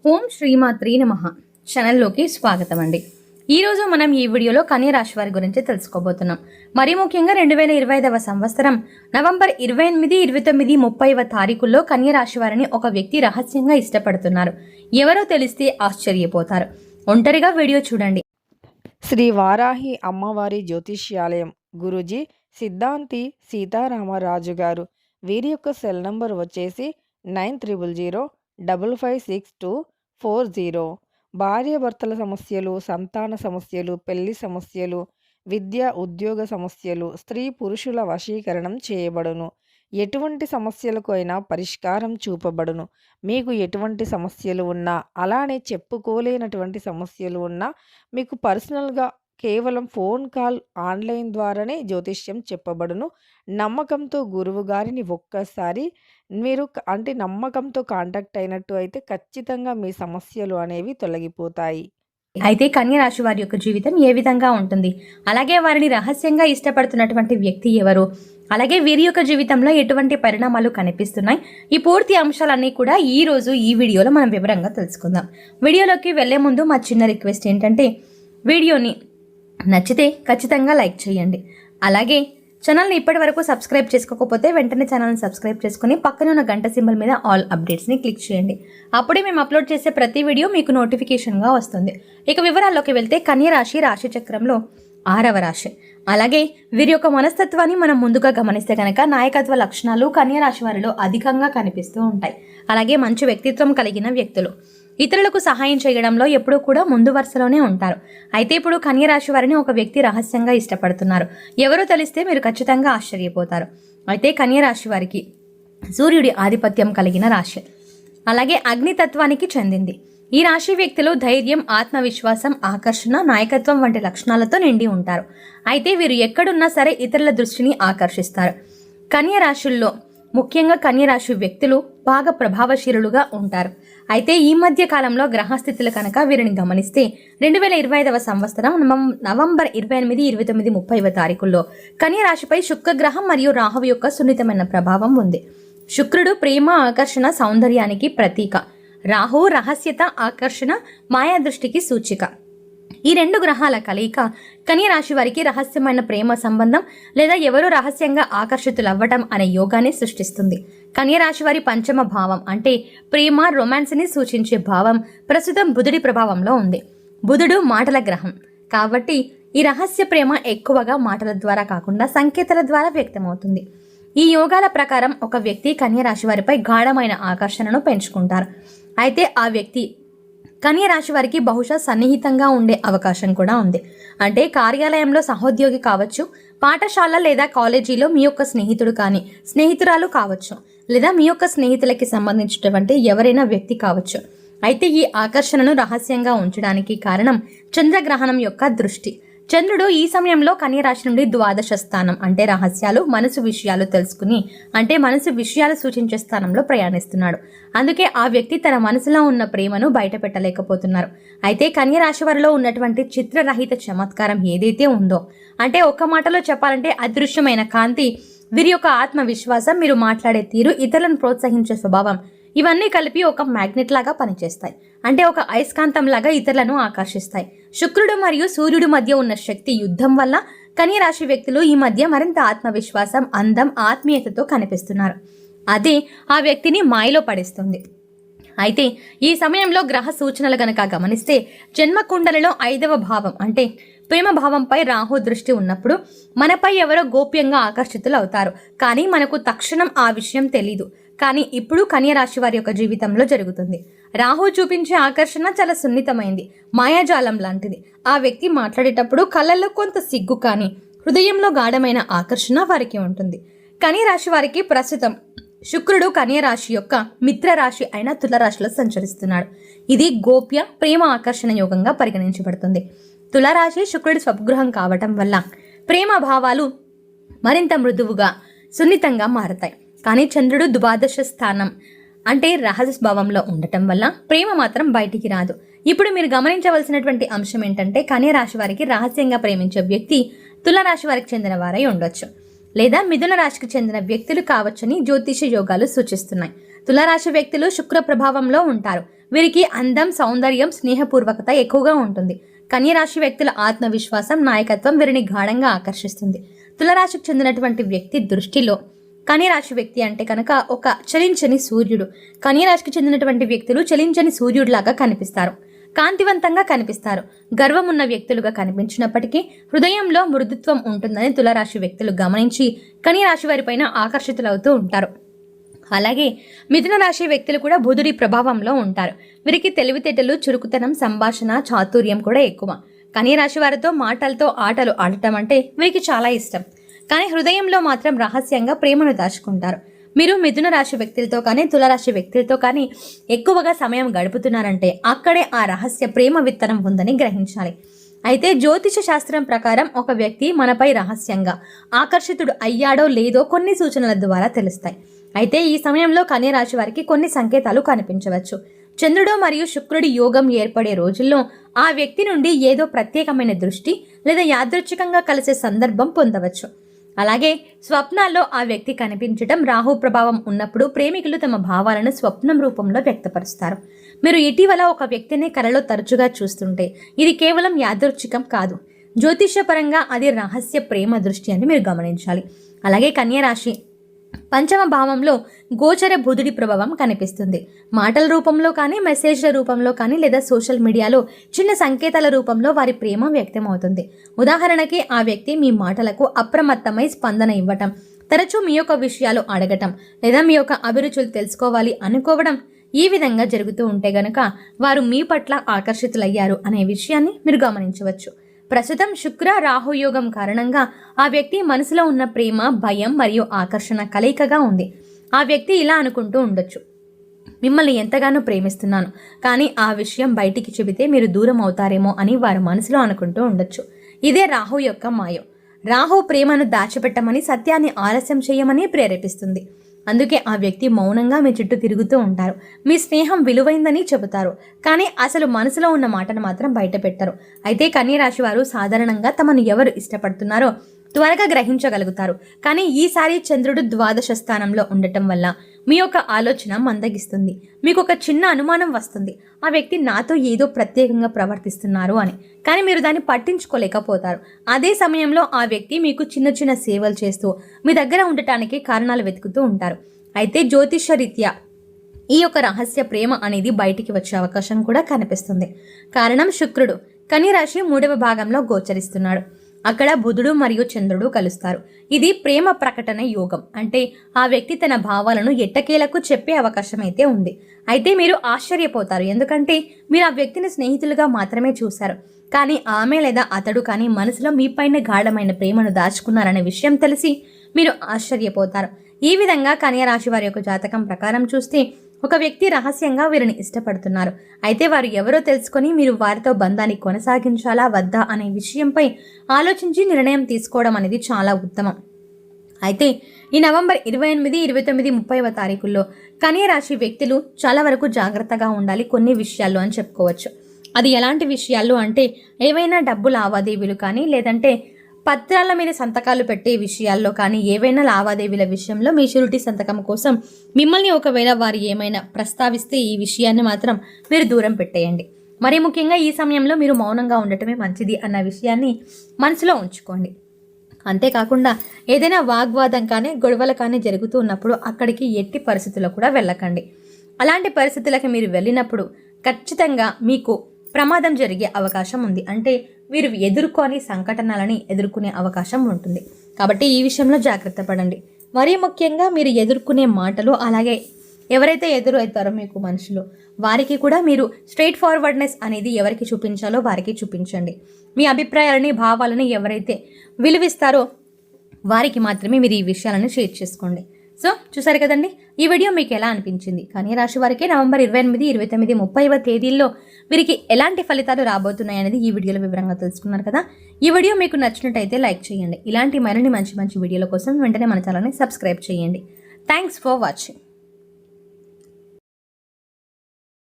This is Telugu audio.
ఓం శ్రీమాత్రీ నమః ఛానల్లోకి స్వాగతం అండి. ఈరోజు మనం ఈ వీడియోలో కన్యా రాశి వారి గురించి తెలుసుకోబోతున్నాం. మరీ ముఖ్యంగా 2025వ సంవత్సరం నవంబర్ 28, 29, 30వ తారీఖుల్లో కన్యా రాశి వారిని ఒక వ్యక్తి రహస్యంగా ఇష్టపడుతున్నారు. ఎవరో తెలిస్తే ఆశ్చర్యపోతారు. ఒంటరిగా వీడియో చూడండి. శ్రీ వారాహి అమ్మవారి జ్యోతిష్యాలయం గురూజీ సిద్ధాంతి సీతారామరాజు గారు. వీరి యొక్క సెల్ నంబర్ వచ్చేసి 9005562440. భార్యాభర్తల సమస్యలు, సంతాన సమస్యలు, పెళ్లి సమస్యలు, విద్య ఉద్యోగ సమస్యలు, స్త్రీ పురుషుల వశీకరణం చేయబడును. ఎటువంటి సమస్యలకు అయినా పరిష్కారం చూపబడును. మీకు ఎటువంటి సమస్యలు ఉన్నా, అలానే చెప్పుకోలేనటువంటి సమస్యలు ఉన్నా మీకు పర్సనల్గా కేవలం ఫోన్ కాల్ ఆన్లైన్ ద్వారానే జ్యోతిష్యం చెప్పబడును. నమ్మకంతో గురువు గారిని ఒక్కసారి మీరు నమ్మకంతో కాంటాక్ట్ అయినట్టు అయితే ఖచ్చితంగా మీ సమస్యలు అనేవి తొలగిపోతాయి. అయితే కన్యా రాశి వారి యొక్క జీవితం ఏ విధంగా ఉంటుంది, అలాగే వారిని రహస్యంగా ఇష్టపడుతున్నటువంటి వ్యక్తి ఎవరు, అలాగే వీరి యొక్క జీవితంలో ఎటువంటి పరిణామాలు కనిపిస్తున్నాయి, ఈ పూర్తి అంశాలన్నీ కూడా ఈ రోజు ఈ వీడియోలో మనం వివరంగా తెలుసుకుందాం. వీడియోలోకి వెళ్లే ముందు మా చిన్న రిక్వెస్ట్ ఏంటంటే, వీడియోని నచ్చితే ఖచ్చితంగా లైక్ చేయండి. అలాగే ఛానల్ని ఇప్పటి వరకు సబ్స్క్రైబ్ చేసుకోకపోతే వెంటనే ఛానల్ని సబ్స్క్రైబ్ చేసుకుని పక్కన ఉన్న గంట సింబల్ మీద ఆల్ అప్డేట్స్ని క్లిక్ చేయండి. అప్పుడే మేము అప్లోడ్ చేసే ప్రతి వీడియో మీకు నోటిఫికేషన్గా వస్తుంది. ఇక వివరాల్లోకి వెళ్తే కన్యా రాశి రాశి చక్రంలో 6వ రాశి. అలాగే వీరి యొక్క మనస్తత్వాన్ని మనం ముందుగా గమనిస్తే కనుక నాయకత్వ లక్షణాలు కన్యా రాశి వారిలో అధికంగా కనిపిస్తూ ఉంటాయి. అలాగే మంచి వ్యక్తిత్వం కలిగిన వ్యక్తులు, ఇతరులకు సహాయం చేయడంలో ఎప్పుడూ కూడా ముందు వరుసలోనే ఉంటారు. అయితే ఇప్పుడు కన్యా రాశి వారిని ఒక వ్యక్తి రహస్యంగా ఇష్టపడుతున్నారు. ఎవరో తెలిస్తే మీరు ఖచ్చితంగా ఆశ్చర్యపోతారు. అయితే కన్యా రాశి వారికి సూర్యుడి ఆధిపత్యం కలిగిన రాశి, అలాగే అగ్నితత్వానికి చెందింది. ఈ రాశి వ్యక్తులు ధైర్యం, ఆత్మవిశ్వాసం, ఆకర్షణ, నాయకత్వం వంటి లక్షణాలతో నిండి ఉంటారు. అయితే వీరు ఎక్కడున్నా సరే ఇతరుల దృష్టిని ఆకర్షిస్తారు. కన్యా రాశుల్లో ముఖ్యంగా కన్యా రాశి వ్యక్తులు బాగా ప్రభావశీలుగా ఉంటారు. అయితే ఈ మధ్య కాలంలో గ్రహస్థితులు కనుక వీరిని గమనిస్తే 2025వ సంవత్సరం నవంబర్ 28, 29, 30వ తారీఖుల్లో కన్యా రాశిపై శుక్రగ్రహం మరియు రాహువు యొక్క సున్నితమైన ప్రభావం ఉంది. శుక్రుడు ప్రేమ, ఆకర్షణ, సౌందర్యానికి ప్రతీక. రాహువు రహస్యత, ఆకర్షణ, మాయా దృష్టికి సూచిక. ఈ రెండు గ్రహాల కలయిక కన్యా రాశి వారికి రహస్యమైన ప్రేమ సంబంధం లేదా ఎవరో రహస్యంగా ఆకర్షితులవ్వటం అనే యోగాన్ని సృష్టిస్తుంది. కన్యా రాశి వారి పంచమ భావం అంటే ప్రేమ, రొమాన్స్ని సూచించే భావం ప్రస్తుతం బుధుడి ప్రభావంలో ఉంది. బుధుడు మాటల గ్రహం కాబట్టి ఈ రహస్య ప్రేమ ఎక్కువగా మాటల ద్వారా కాకుండా సంకేతాల ద్వారా వ్యక్తమవుతుంది. ఈ యోగాల ప్రకారం ఒక వ్యక్తి కన్యా రాశి వారిపై గాఢమైన ఆకర్షణను పెంచుకుంటారు. అయితే ఆ వ్యక్తి కన్యా రాశి వారికి బహుశా సన్నిహితంగా ఉండే అవకాశం కూడా ఉంది. అంటే కార్యాలయంలో సహోద్యోగి కావచ్చు, పాఠశాల లేదా కాలేజీలో మీ యొక్క స్నేహితుడు కానీ స్నేహితురాలు కావచ్చు, లేదా మీ యొక్క స్నేహితులకి సంబంధించినటువంటి ఎవరైనా వ్యక్తి కావచ్చు. అయితే ఈ ఆకర్షణను రహస్యంగా ఉంచడానికి కారణం చంద్రగ్రహణం యొక్క దృష్టి. చంద్రుడు ఈ సమయంలో కన్యా రాశి నుండి ద్వాదశ స్థానం అంటే రహస్యాలు, మనసు విషయాలు తెలుసుకుని అంటే మనసు విషయాలు సూచించే స్థానంలో ప్రయాణిస్తున్నాడు. అందుకే ఆ వ్యక్తి తన మనసులో ఉన్న ప్రేమను బయట పెట్టలేకపోతున్నారు. అయితే కన్యా రాశి వారిలో ఉన్నటువంటి చిత్రరహిత చమత్కారం ఏదైతే ఉందో, అంటే ఒక్క మాటలో చెప్పాలంటే అదృశ్యమైన కాంతి, వీరి యొక్క ఆత్మవిశ్వాసం, మీరు మాట్లాడే తీరు, ఇతరులను ప్రోత్సహించే స్వభావం, ఇవన్నీ కలిపి ఒక మ్యాగ్నెట్ లాగా పనిచేస్తాయి. అంటే ఒక అయస్కాంతం లాగా ఇతరులను ఆకర్షిస్తాయి. శుక్రుడు మరియు సూర్యుడు మధ్య ఉన్న శక్తి యుద్ధం వల్ల కన్యా రాశి వ్యక్తులు ఈ మధ్య మరింత ఆత్మవిశ్వాసం, అందం, ఆత్మీయతతో కనిపిస్తున్నారు. అదే ఆ వ్యక్తిని మాయలో పడేస్తుంది. అయితే ఈ సమయంలో గ్రహ సూచనలు గనక గమనిస్తే జన్మకుండలలో 5వ భావం అంటే ప్రేమ భావంపై రాహు దృష్టి ఉన్నప్పుడు మనపై ఎవరో గోప్యంగా ఆకర్షితులు అవుతారు. కానీ మనకు తక్షణం ఆ విషయం తెలీదు. కానీ ఇప్పుడు కన్యా రాశి వారి యొక్క జీవితంలో జరుగుతుంది. రాహు చూపించే ఆకర్షణ చాలా సున్నితమైంది, మాయాజాలం లాంటిది. ఆ వ్యక్తి మాట్లాడేటప్పుడు కళ్ళల్లో కొంత సిగ్గు కానీ హృదయంలో గాఢమైన ఆకర్షణ వారికి ఉంటుంది. కన్యా రాశి వారికి ప్రస్తుతం శుక్రుడు కన్యా రాశి యొక్క మిత్ర రాశి అయిన తులరాశిలో సంచరిస్తున్నాడు. ఇది గోప్య ప్రేమ ఆకర్షణ యోగంగా పరిగణించబడుతుంది. తులరాశి శుక్రుడి స్వగృహం కావటం వల్ల ప్రేమ భావాలు మరింత మృదువుగా, సున్నితంగా మారతాయి. కానీ చంద్రుడు ద్వాదశ స్థానం అంటే రహస్య భావంలో ఉండటం వల్ల ప్రేమ మాత్రం బయటికి రాదు. ఇప్పుడు మీరు గమనించవలసినటువంటి అంశం ఏంటంటే కన్యా రాశి వారికి రహస్యంగా ప్రేమించే వ్యక్తి తులరాశి వారికి చెందిన వారై ఉండొచ్చు, లేదా మిథున రాశికి చెందిన వ్యక్తులు కావచ్చని జ్యోతిష యోగాలు సూచిస్తున్నాయి. తులారాశి వ్యక్తులు శుక్ర ప్రభావంలో ఉంటారు. వీరికి అందం, సౌందర్యం, స్నేహపూర్వకత ఎక్కువగా ఉంటుంది. కన్యరాశి వ్యక్తుల ఆత్మవిశ్వాసం, నాయకత్వం వీరిని గాఢంగా ఆకర్షిస్తుంది. తులారాశికి చెందినటువంటి వ్యక్తి దృష్టిలో కన్యరాశి వ్యక్తి అంటే కనుక ఒక చలించని సూర్యుడు. కన్యరాశికి చెందినటువంటి వ్యక్తులు చలించని సూర్యుడిలాగా కనిపిస్తారు. కాంతివంతంగా కనిపిస్తారు. గర్వం ఉన్న వ్యక్తులుగా కనిపించినప్పటికీ హృదయంలో మృదుత్వం ఉంటుందని తులారాశి వ్యక్తులు గమనించి కన్యరాశి వారిపైన ఆకర్షితులవుతూ ఉంటారు. అలాగే మిథున రాశి వ్యక్తులు కూడా బుధుడి ప్రభావంలో ఉంటారు. వీరికి తెలివితేటలు, చురుకుతనం, సంభాషణ, చాతుర్యం కూడా ఎక్కువ. కన్యరాశి వారితో మాటలతో ఆటలు ఆడటం అంటే వీరికి చాలా ఇష్టం. కానీ హృదయంలో మాత్రం రహస్యంగా ప్రేమను దాచుకుంటారు. మీరు మిథున రాశి వ్యక్తులతో కానీ తులారాశి వ్యక్తులతో కానీ ఎక్కువగా సమయం గడుపుతున్నారంటే అక్కడే ఆ రహస్య ప్రేమ విత్తనం ఉందని గ్రహించాలి. అయితే జ్యోతిష శాస్త్రం ప్రకారం ఒక వ్యక్తి మనపై రహస్యంగా ఆకర్షితుడు అయ్యాడో లేదో కొన్ని సూచనల ద్వారా తెలుస్తాయి. అయితే ఈ సమయంలో కన్యరాశి వారికి కొన్ని సంకేతాలు కనిపించవచ్చు. చంద్రుడు మరియు శుక్రుడి యోగం ఏర్పడే రోజుల్లో ఆ వ్యక్తి నుండి ఏదో ప్రత్యేకమైన దృష్టి లేదా యాదృచ్ఛికంగా కలిసే సందర్భం పొందవచ్చు. అలాగే స్వప్నాల్లో ఆ వ్యక్తి కనిపించడం, రాహు ప్రభావం ఉన్నప్పుడు ప్రేమికులు తమ భావాలను స్వప్నం రూపంలో వ్యక్తపరుస్తారు. మీరు ఇటీవల ఒక వ్యక్తిని కలలో తరచుగా చూస్తుంటే ఇది కేవలం యాదృచ్ఛికం కాదు. జ్యోతిష్యపరంగా అది రహస్య ప్రేమ దృష్టి అని మీరు గమనించాలి. అలాగే కన్యరాశి పంచమ భావంలో గోచర బుధుడి ప్రభావం కనిపిస్తుంది. మాటల రూపంలో కానీ, మెసేజ్ల రూపంలో కానీ, లేదా సోషల్ మీడియాలో చిన్న సంకేతాల రూపంలో వారి ప్రేమ వ్యక్తమవుతుంది. ఉదాహరణకి ఆ వ్యక్తి మీ మాటలకు అప్రమత్తమై స్పందన ఇవ్వటం, తరచూ మీ యొక్క విషయాలు అడగటం, లేదా మీ యొక్క అభిరుచులు తెలుసుకోవాలి అనుకోవడం, ఈ విధంగా జరుగుతూ ఉంటే గనక వారు మీ పట్ల ఆకర్షితులయ్యారు అనే విషయాన్ని మీరు గమనించవచ్చు. ప్రస్తుతం శుక్ర రాహు యోగం కారణంగా ఆ వ్యక్తి మనసులో ఉన్న ప్రేమ, భయం మరియు ఆకర్షణ కలయికగా ఉంది. ఆ వ్యక్తి ఇలా అనుకుంటూ ఉండొచ్చు, మిమ్మల్ని ఎంతగానో ప్రేమిస్తున్నాను, కానీ ఆ విషయం బయటికి చెబితే మీరు దూరం అవుతారేమో అని వారు మనసులో అనుకుంటూ ఉండొచ్చు. ఇదే రాహు యొక్క మాయం. రాహు ప్రేమను దాచిపెట్టమని, సత్యాన్ని ఆలస్యం చేయమని ప్రేరేపిస్తుంది. అందుకే ఆ వ్యక్తి మౌనంగా మీ చుట్టూ తిరుగుతూ ఉంటారు. మీ స్నేహం విలువైందని చెబుతారు, కానీ అసలు మనసులో ఉన్న మాటను మాత్రం బయట పెట్టరు. అయితే కన్యరాశి వారు సాధారణంగా తమను ఎవరు ఇష్టపడుతున్నారో త్వరగా గ్రహించగలుగుతారు. కానీ ఈసారి చంద్రుడు ద్వాదశ స్థానంలో ఉండటం వల్ల మీ యొక్క ఆలోచన మందగిస్తుంది. మీకు ఒక చిన్న అనుమానం వస్తుంది, ఆ వ్యక్తి నాతో ఏదో ప్రత్యేకంగా ప్రవర్తిస్తున్నారు అని. కానీ మీరు దాన్ని పట్టించుకోలేకపోతారు. అదే సమయంలో ఆ వ్యక్తి మీకు చిన్న చిన్న సేవలు చేస్తూ మీ దగ్గర ఉండటానికి కారణాలు వెతుకుతూ ఉంటారు. అయితే జ్యోతిష రీత్యా ఈ యొక్క రహస్య ప్రేమ అనేది బయటికి వచ్చే అవకాశం కూడా కనిపిస్తుంది. కారణం శుక్రుడు కన్యరాశి 3వ భాగంలో గోచరిస్తున్నాడు. అక్కడ బుధుడు మరియు చంద్రుడు కలుస్తారు. ఇది ప్రేమ ప్రకటన యోగం. అంటే ఆ వ్యక్తి తన భావాలను ఎట్టకేలకు చెప్పే అవకాశం అయితే ఉంది. అయితే మీరు ఆశ్చర్యపోతారు, ఎందుకంటే మీరు ఆ వ్యక్తిని స్నేహితులుగా మాత్రమే చూశారు. కానీ ఆమె లేదా అతడు కానీ మనసులో మీపైన గాఢమైన ప్రేమను దాచుకున్నారనే విషయం తెలిసి మీరు ఆశ్చర్యపోతారు. ఈ విధంగా కన్యరాశి వారి యొక్క జాతకం ప్రకారం చూస్తే ఒక వ్యక్తి రహస్యంగా వీరిని ఇష్టపడుతున్నారు. అయితే వారు ఎవరో తెలుసుకొని మీరు వారితో బంధాన్ని కొనసాగించాలా వద్దా అనే విషయంపై ఆలోచించి నిర్ణయం తీసుకోవడం అనేది చాలా ఉత్తమం. అయితే ఈ నవంబర్ 28, 29, 30వ తారీఖుల్లో కన్యరాశి వ్యక్తులు చాలా వరకు జాగ్రత్తగా ఉండాలి కొన్ని విషయాల్లో అని చెప్పుకోవచ్చు. అది ఎలాంటి విషయాల్లో అంటే ఏవైనా డబ్బు లావాదేవీలు కానీ, లేదంటే పత్రాల మీద సంతకాలు పెట్టే విషయాల్లో కానీ, ఏవైనా లావాదేవీల విషయంలో మీ షూరిటీ సంతకం కోసం మిమ్మల్ని ఒకవేళ వారు ఏమైనా ప్రస్తావిస్తే ఈ విషయాన్ని మాత్రం మీరు దూరం పెట్టేయండి. మరి ముఖ్యంగా ఈ సమయంలో మీరు మౌనంగా ఉండటమే మంచిది అన్న విషయాన్ని మనసులో ఉంచుకోండి. అంతేకాకుండా ఏదైనా వాగ్వాదం కానీ, గొడవలు కానీ జరుగుతూ ఉన్నప్పుడు అక్కడికి ఎట్టి పరిస్థితుల్లో కూడా వెళ్ళకండి. అలాంటి పరిస్థితులకి మీరు వెళ్ళినప్పుడు ఖచ్చితంగా మీకు ప్రమాదం జరిగే అవకాశం ఉంది. అంటే వీరు ఎదుర్కొని సంఘటనలని ఎదుర్కొనే అవకాశం ఉంటుంది. కాబట్టి ఈ విషయంలో జాగ్రత్త పడండి. మరీ ముఖ్యంగా మీరు ఎదుర్కొనే మాటలు, అలాగే ఎవరైతే ఎదురవుతారో మీకు మనుషులు, వారికి కూడా మీరు స్ట్రైట్ ఫార్వర్డ్నెస్ అనేది ఎవరికి చూపించాలో వారికి చూపించండి. మీ అభిప్రాయాలని, భావాలని ఎవరైతే విలువిస్తారో వారికి మాత్రమే మీరు ఈ విషయాలను షేర్ చేసుకోండి. సో చూసారు కదండి, ఈ వీడియో మీకు ఎలా అనిపించింది? కన్యరాశి వారికి నవంబర్ 28, 29, 30వ తేదీల్లో వీరికి ఎలాంటి ఫలితాలు రాబోతున్నాయి అనేది ఈ వీడియోలో వివరంగా తెలుసుకున్నారు కదా. ఈ వీడియో మీకు నచ్చినట్టయితే లైక్ చేయండి. ఇలాంటి మరిన్ని మంచి వీడియోల కోసం వెంటనే మన ఛానల్ని సబ్స్క్రైబ్ చేయండి. Thanks for watching.